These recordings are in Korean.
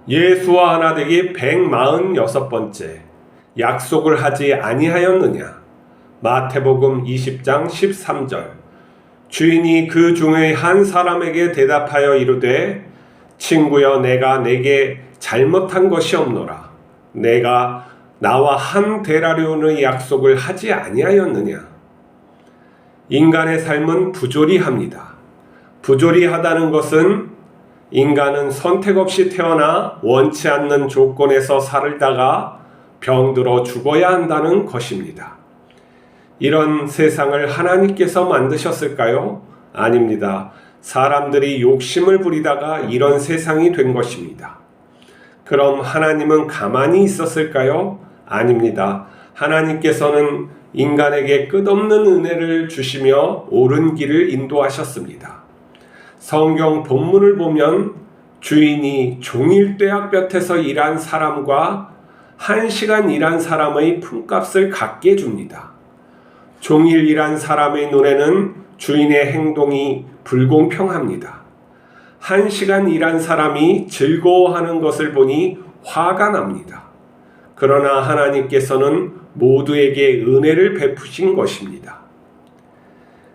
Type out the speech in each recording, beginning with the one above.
예수와 하나 되기 146번째. 약속을 하지 아니하였느냐. 마태복음 20장 13절. 주인이 그 중의 한 사람에게 대답하여 이르되, 친구여, 내가 내게 잘못한 것이 없노라. 내가 나와 한 데나리온의 약속을 하지 아니하였느냐. 인간의 삶은 부조리합니다. 부조리하다는 것은 인간은 선택 없이 태어나 원치 않는 조건에서 살다가 병들어 죽어야 한다는 것입니다. 이런 세상을 하나님께서 만드셨을까요? 아닙니다. 사람들이 욕심을 부리다가 이런 세상이 된 것입니다. 그럼 하나님은 가만히 있었을까요? 아닙니다. 하나님께서는 인간에게 끝없는 은혜를 주시며 옳은 길을 인도하셨습니다. 성경 본문을 보면 주인이 종일 뙤약볕에서 일한 사람과 1시간 일한 사람의 품값을 같게 줍니다. 종일 일한 사람의 눈에는 주인의 행동이 불공평합니다. 1시간 일한 사람이 즐거워하는 것을 보니 화가 납니다. 그러나 하나님께서는 모두에게 은혜를 베푸신 것입니다.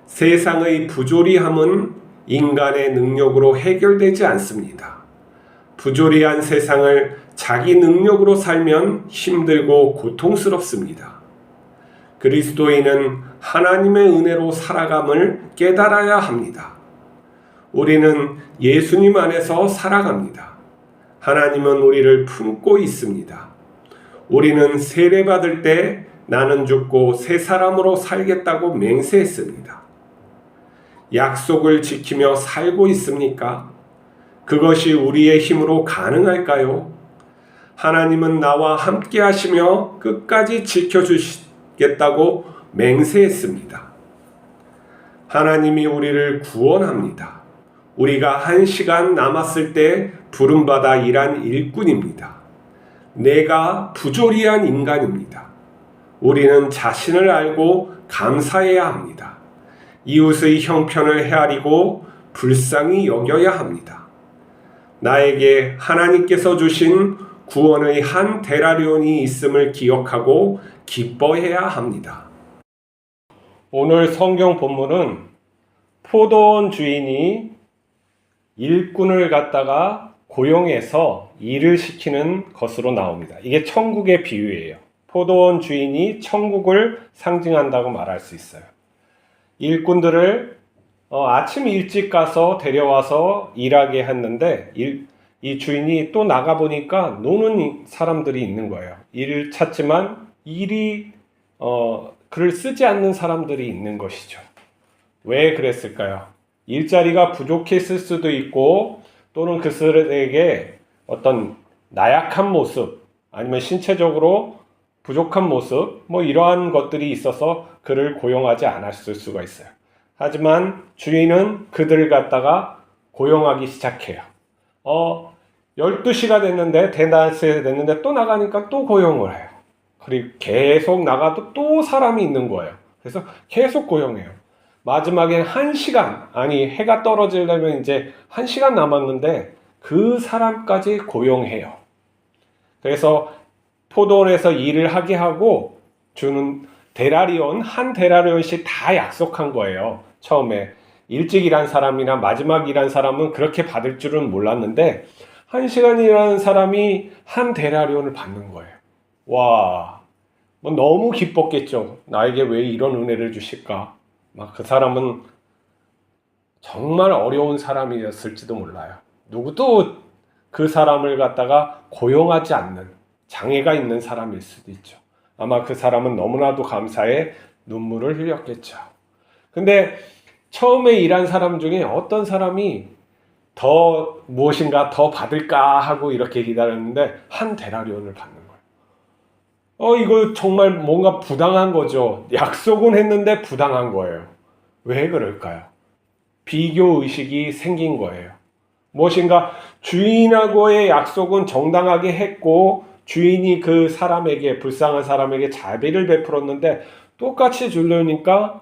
세상의 부조리함은 인간의 능력으로 해결되지 않습니다. 부조리한 세상을 자기 능력으로 살면 힘들고 고통스럽습니다. 그리스도인은 하나님의 은혜로 살아감을 깨달아야 합니다. 우리는 예수님 안에서 살아갑니다. 하나님은 우리를 품고 있습니다. 우리는 세례받을 때 나는 죽고 새 사람으로 살겠다고 맹세했습니다. 약속을 지키며 살고 있습니까? 그것이 우리의 힘으로 가능할까요? 하나님은 나와 함께 하시며 끝까지 지켜주시겠다고 맹세했습니다. 하나님이 우리를 구원합니다. 우리가 1시간 남았을 때 부름받아 일한 일꾼입니다. 내가 부조리한 인간입니다. 우리는 자신을 알고 감사해야 합니다. 이웃의 형편을 헤아리고 불쌍히 여겨야 합니다. 나에게 하나님께서 주신 구원의 한 데나리온이 있음을 기억하고 기뻐해야 합니다. 오늘 성경 본문은 포도원 주인이 일꾼을 갖다가 고용해서 일을 시키는 것으로 나옵니다. 이게 천국의 비유예요. 포도원 주인이 천국을 상징한다고 말할 수 있어요. 일꾼들을 아침 일찍 가서 데려와서 일하게 했는데 이 주인이 또 나가보니까 노는 사람들이 있는 거예요. 일을 찾지만 글을 쓰지 않는 사람들이 있는 것이죠. 왜 그랬을까요? 일자리가 부족했을 수도 있고, 또는 그들에게 어떤 나약한 모습, 아니면 신체적으로 부족한 모습, 이러한 것들이 있어서 그를 고용하지 않았을 수가 있어요. 하지만 주인은 그들을 갖다가 고용하기 시작해요. 12시가 됐는데, 대낮에 됐는데 또 나가니까 또 고용을 해요. 그리고 계속 나가도 또 사람이 있는 거예요. 그래서 계속 고용해요. 마지막엔 1시간, 해가 떨어지려면 이제 1시간 남았는데 그 사람까지 고용해요. 그래서 포도원에서 일을 하게 하고 주는 한 데나리온씩 다 약속한 거예요. 처음에 일찍 일한 사람이나 마지막 일한 사람은 그렇게 받을 줄은 몰랐는데 1시간 일하는 사람이 한 데나리온을 받는 거예요. 와, 너무 기뻤겠죠. 나에게 왜 이런 은혜를 주실까? 그 사람은 정말 어려운 사람이었을지도 몰라요. 누구도 그 사람을 갖다가 고용하지 않는 장애가 있는 사람일 수도 있죠. 아마 그 사람은 너무나도 감사해 눈물을 흘렸겠죠. 근데 처음에 일한 사람 중에 어떤 사람이 무엇인가 더 받을까 하고 이렇게 기다렸는데 한 데나리온을 받는 거예요. 이거 정말 뭔가 부당한 거죠. 약속은 했는데 부당한 거예요. 왜 그럴까요? 비교 의식이 생긴 거예요. 무엇인가 주인하고의 약속은 정당하게 했고, 주인이 그 사람에게, 불쌍한 사람에게 자비를 베풀었는데 똑같이 주니까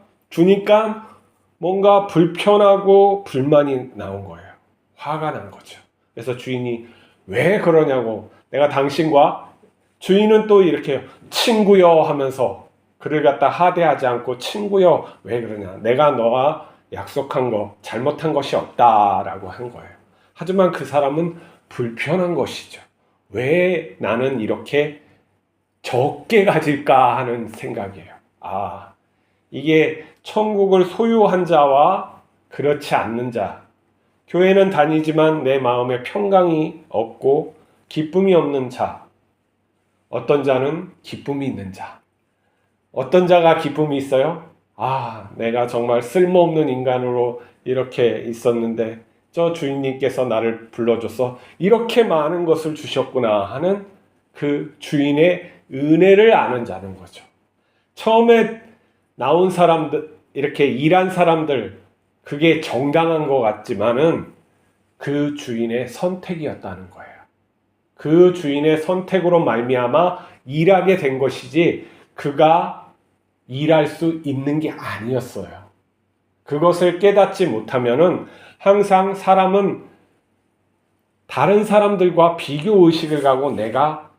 뭔가 불편하고 불만이 나온 거예요. 화가 난 거죠. 그래서 주인이 왜 그러냐고. 내가 당신과 주인은 또 이렇게 친구여 하면서 그를 갖다 하대하지 않고 친구여 왜 그러냐. 내가 너와 약속한 거 잘못한 것이 없다라고 한 거예요. 하지만 그 사람은 불편한 것이죠. 왜 나는 이렇게 적게 가질까 하는 생각이에요. 이게 천국을 소유한 자와 그렇지 않는 자. 교회는 다니지만 내 마음에 평강이 없고 기쁨이 없는 자. 어떤 자는 기쁨이 있는 자. 어떤 자가 기쁨이 있어요? 내가 정말 쓸모없는 인간으로 이렇게 있었는데 저 주인님께서 나를 불러줘서 이렇게 많은 것을 주셨구나 하는 그 주인의 은혜를 아는 자는 거죠. 처음에 나온 사람들, 이렇게 일한 사람들, 그게 정당한 것 같지만은 그 주인의 선택이었다는 거예요. 그 주인의 선택으로 말미암아 일하게 된 것이지 그가 일할 수 있는 게 아니었어요. 그것을 깨닫지 못하면은 항상 사람은 다른 사람들과 비교 의식을 가고 내가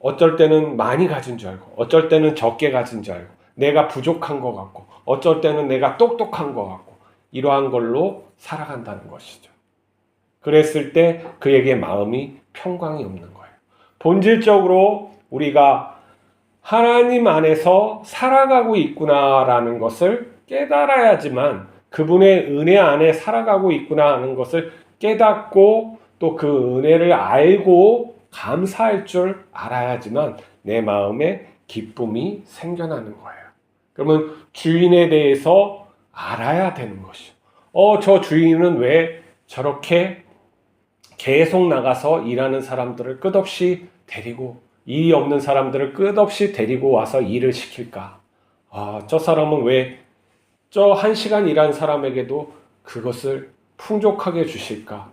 어쩔 때는 많이 가진 줄 알고 어쩔 때는 적게 가진 줄 알고 내가 부족한 것 같고 어쩔 때는 내가 똑똑한 것 같고 이러한 걸로 살아간다는 것이죠. 그랬을 때 그에게 마음이 평강이 없는 거예요. 본질적으로 우리가 하나님 안에서 살아가고 있구나라는 것을 깨달아야지만 그분의 은혜 안에 살아가고 있구나 하는 것을 깨닫고 또 그 은혜를 알고 감사할 줄 알아야지만 내 마음에 기쁨이 생겨나는 거예요. 그러면 주인에 대해서 알아야 되는 것이죠. 저 주인은 왜 저렇게 계속 나가서 일하는 사람들을 끝없이 데리고 일이 없는 사람들을 끝없이 데리고 와서 일을 시킬까? 저 사람은 왜 저 1시간 일한 사람에게도 그것을 풍족하게 주실까?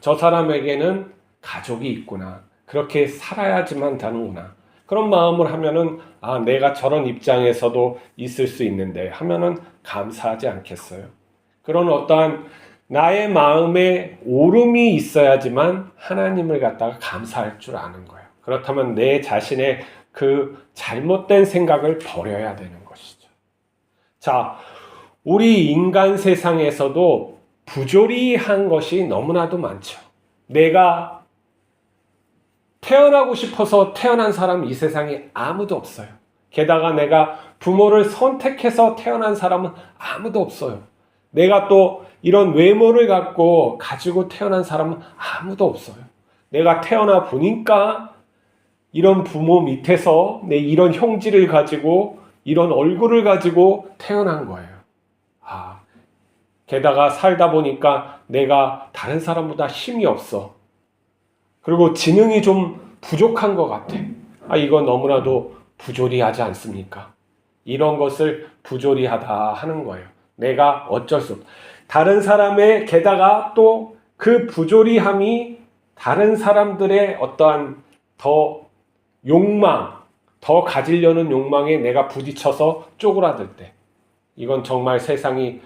저 사람에게는 가족이 있구나. 그렇게 살아야지만 되는구나. 그런 마음을 하면은 내가 저런 입장에서도 있을 수 있는데 하면은 감사하지 않겠어요? 그런 어떠한 나의 마음에 오름이 있어야지만 하나님을 갖다가 감사할 줄 아는 거예요. 그렇다면 내 자신의 그 잘못된 생각을 버려야 되는 것이죠. 자, 우리 인간 세상에서도 부조리한 것이 너무나도 많죠. 내가 태어나고 싶어서 태어난 사람 이 세상에 아무도 없어요. 게다가 내가 부모를 선택해서 태어난 사람은 아무도 없어요. 내가 또 이런 외모를 가지고 태어난 사람은 아무도 없어요. 내가 태어나 보니까 이런 부모 밑에서 내 이런 형질을 가지고 이런 얼굴을 가지고 태어난 거예요. 게다가 살다 보니까 내가 다른 사람보다 힘이 없어. 그리고 지능이 좀 부족한 것 같아. 이거 너무나도 부조리하지 않습니까? 이런 것을 부조리하다 하는 거예요. 내가 어쩔 수 없어. 다른 사람의 게다가 또 그 부조리함이 다른 사람들의 어떠한 더 욕망, 더 가지려는 욕망에 내가 부딪혀서 쪼그라들 때 이건 정말 세상이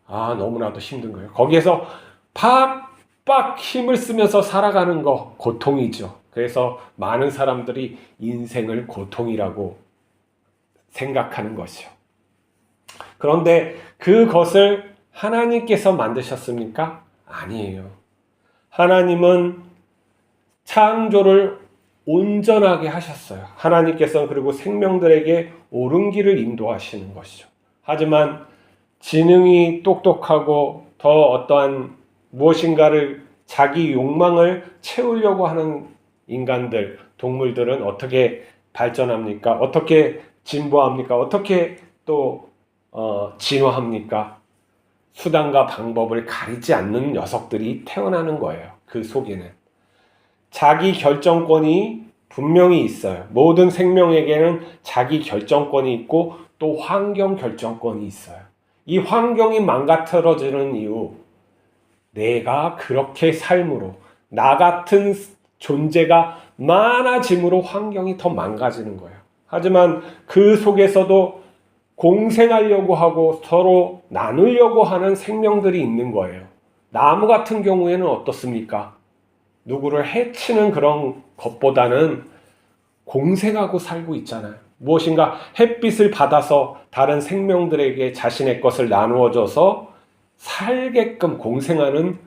너무나도 힘든 거예요. 거기에서 팍팍 힘을 쓰면서 살아가는 거 고통이죠. 그래서 많은 사람들이 인생을 고통이라고 생각하는 것이요. 그런데 그것을 하나님께서 만드셨습니까? 아니에요. 하나님은 창조를 온전하게 하셨어요. 하나님께서는 그리고 생명들에게 옳은 길을 인도하시는 것이죠. 하지만 지능이 똑똑하고 더 어떠한 무엇인가를 자기 욕망을 채우려고 하는 인간들, 동물들은 어떻게 발전합니까? 어떻게 진보합니까? 어떻게 또 진화합니까? 수단과 방법을 가리지 않는 녀석들이 태어나는 거예요. 그 속에는. 자기 결정권이 분명히 있어요. 모든 생명에게는 자기 결정권이 있고 또 환경 결정권이 있어요. 이 환경이 망가뜨려지는 이유, 내가 그렇게 삶으로 나 같은 존재가 많아짐으로 환경이 더 망가지는 거예요. 하지만 그 속에서도 공생하려고 하고 서로 나누려고 하는 생명들이 있는 거예요. 나무 같은 경우에는 어떻습니까? 누구를 해치는 그런 것보다는 공생하고 살고 있잖아요. 무엇인가 햇빛을 받아서 다른 생명들에게 자신의 것을 나누어줘서 살게끔 공생하는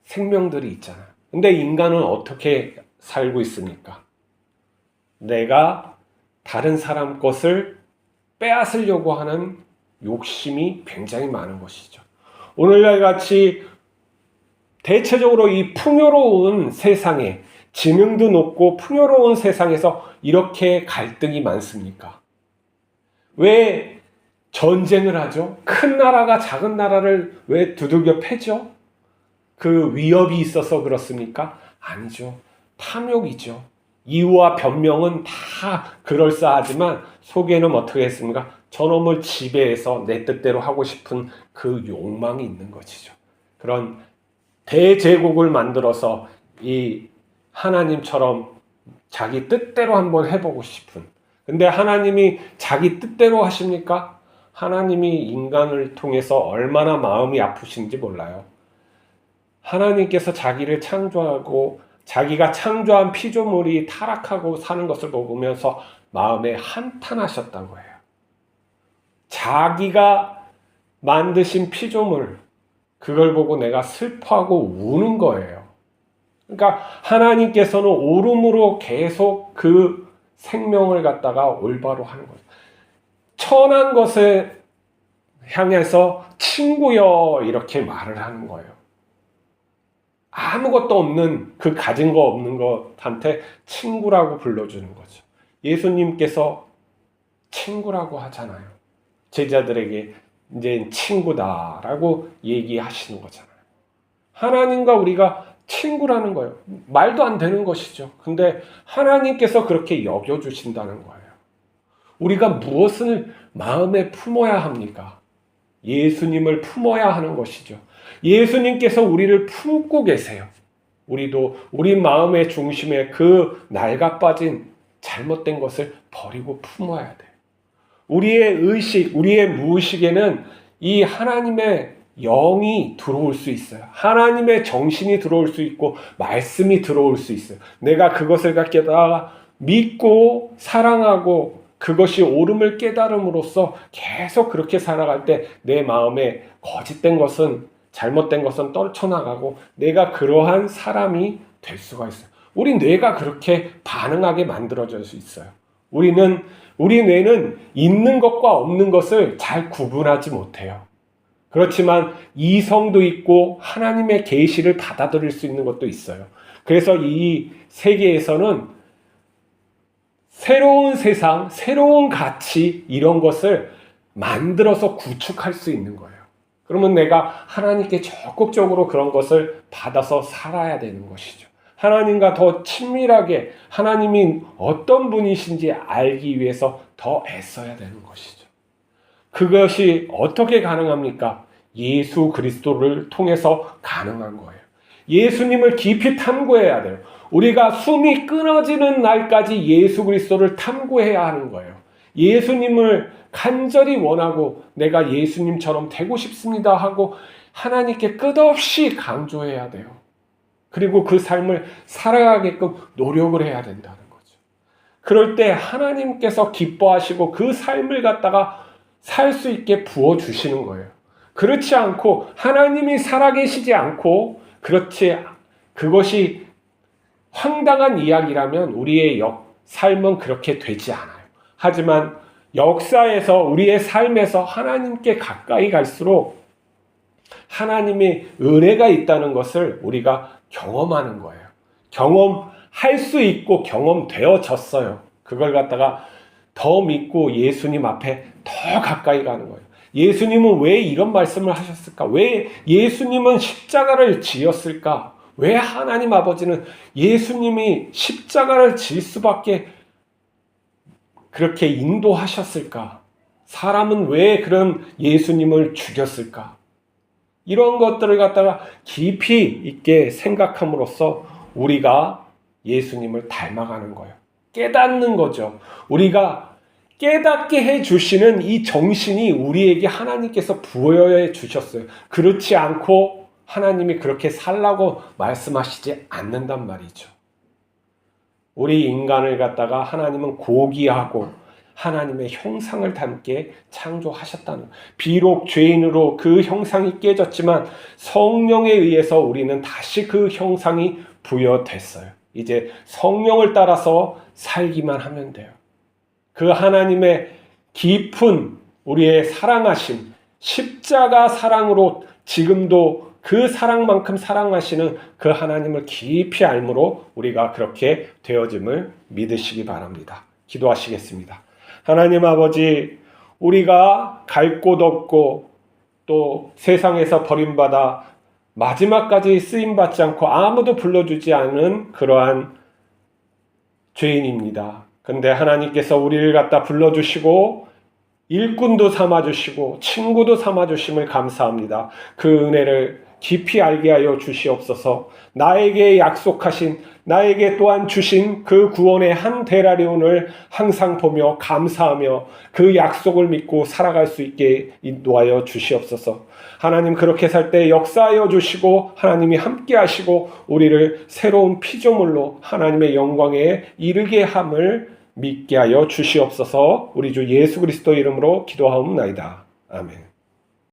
생명들이 있잖아요. 근데 인간은 어떻게 살고 있습니까? 내가 다른 사람 것을 빼앗으려고 하는 욕심이 굉장히 많은 것이죠. 오늘날 같이 대체적으로 이 풍요로운 세상에, 지능도 높고 풍요로운 세상에서 이렇게 갈등이 많습니까? 왜 전쟁을 하죠? 큰 나라가 작은 나라를 왜 두들겨 패죠? 그 위협이 있어서 그렇습니까? 아니죠. 탐욕이죠. 이유와 변명은 다 그럴싸하지만 속에는 어떻게 했습니까? 저놈을 지배해서 내 뜻대로 하고 싶은 그 욕망이 있는 것이죠. 그런 대제국을 만들어서 이 하나님처럼 자기 뜻대로 한번 해보고 싶은. 근데 하나님이 자기 뜻대로 하십니까? 하나님이 인간을 통해서 얼마나 마음이 아프신지 몰라요. 하나님께서 자기를 창조하고 자기가 창조한 피조물이 타락하고 사는 것을 보면서 마음에 한탄하셨다고 해요. 자기가 만드신 피조물, 그걸 보고 내가 슬퍼하고 우는 거예요. 그러니까 하나님께서는 오름으로 계속 그 생명을 갖다가 올바로 하는 거예요. 천한 것에 향해서 친구여 이렇게 말을 하는 거예요. 아무것도 없는, 그 가진 거 없는 것한테 친구라고 불러주는 거죠. 예수님께서 친구라고 하잖아요. 제자들에게 이제 친구다라고 얘기하시는 거잖아요. 하나님과 우리가 친구라는 거예요. 말도 안 되는 것이죠. 근데 하나님께서 그렇게 여겨주신다는 거예요. 우리가 무엇을 마음에 품어야 합니까? 예수님을 품어야 하는 것이죠. 예수님께서 우리를 품고 계세요. 우리도 우리 마음의 중심에 그 낡아빠진 잘못된 것을 버리고 품어야 돼요. 우리의 의식, 우리의 무의식에는 이 하나님의 영이 들어올 수 있어요. 하나님의 정신이 들어올 수 있고 말씀이 들어올 수 있어요. 내가 그것을 갖다가 믿고 사랑하고 그것이 옳음을 깨달음으로써 계속 그렇게 살아갈 때 내 마음에 거짓된 것은, 잘못된 것은 떨쳐나가고 내가 그러한 사람이 될 수가 있어요. 우리 뇌가 그렇게 반응하게 만들어질 수 있어요. 우리 뇌는 있는 것과 없는 것을 잘 구분하지 못해요. 그렇지만 이성도 있고 하나님의 계시를 받아들일 수 있는 것도 있어요. 그래서 이 세계에서는 새로운 세상, 새로운 가치, 이런 것을 만들어서 구축할 수 있는 거예요. 그러면 내가 하나님께 적극적으로 그런 것을 받아서 살아야 되는 것이죠. 하나님과 더 친밀하게 하나님이 어떤 분이신지 알기 위해서 더 애써야 되는 것이죠. 그것이 어떻게 가능합니까? 예수 그리스도를 통해서 가능한 거예요. 예수님을 깊이 탐구해야 돼요. 우리가 숨이 끊어지는 날까지 예수 그리스도를 탐구해야 하는 거예요. 예수님을 간절히 원하고 내가 예수님처럼 되고 싶습니다 하고 하나님께 끝없이 강조해야 돼요. 그리고 그 삶을 살아가게끔 노력을 해야 된다는 거죠. 그럴 때 하나님께서 기뻐하시고 그 삶을 갖다가 살 수 있게 부어주시는 거예요. 그렇지 않고 하나님이 살아계시지 않고 그것이 황당한 이야기라면 우리의 삶은 그렇게 되지 않아요. 하지만 역사에서 우리의 삶에서 하나님께 가까이 갈수록 하나님의 은혜가 있다는 것을 우리가 경험하는 거예요. 경험할 수 있고 경험되어졌어요. 그걸 갖다가 더 믿고 예수님 앞에 더 가까이 가는 거예요. 예수님은 왜 이런 말씀을 하셨을까? 왜 예수님은 십자가를 지었을까? 왜 하나님 아버지는 예수님이 십자가를 질 수밖에 그렇게 인도하셨을까? 사람은 왜 그런 예수님을 죽였을까? 이런 것들을 갖다가 깊이 있게 생각함으로써 우리가 예수님을 닮아가는 거예요. 깨닫는 거죠. 우리가 깨닫게 해주시는 이 정신이 우리에게 하나님께서 부여해 주셨어요. 그렇지 않고 하나님이 그렇게 살라고 말씀하시지 않는단 말이죠. 우리 인간을 갖다가 하나님은 고귀하고 하나님의 형상을 닮게 창조하셨다는, 비록 죄인으로 그 형상이 깨졌지만 성령에 의해서 우리는 다시 그 형상이 부여됐어요. 이제 성령을 따라서 살기만 하면 돼요. 그 하나님의 깊은 우리의 사랑하심, 십자가 사랑으로 지금도 그 사랑만큼 사랑하시는 그 하나님을 깊이 알므로 우리가 그렇게 되어짐을 믿으시기 바랍니다. 기도하시겠습니다. 하나님 아버지, 우리가 갈 곳 없고 또 세상에서 버림받아 마지막까지 쓰임받지 않고 아무도 불러주지 않은 그러한 죄인입니다. 근데 하나님께서 우리를 갖다 불러주시고 일꾼도 삼아주시고 친구도 삼아주심을 감사합니다. 그 은혜를 깊이 알게 하여 주시옵소서. 나에게 약속하신, 나에게 또한 주신 그 구원의 한 데나리온을 항상 보며 감사하며 그 약속을 믿고 살아갈 수 있게 인도하여 주시옵소서. 하나님, 그렇게 살 때 역사하여 주시고 하나님이 함께 하시고 우리를 새로운 피조물로 하나님의 영광에 이르게 함을 믿게 하여 주시옵소서. 우리 주 예수 그리스도 이름으로 기도하옵나이다. 아멘.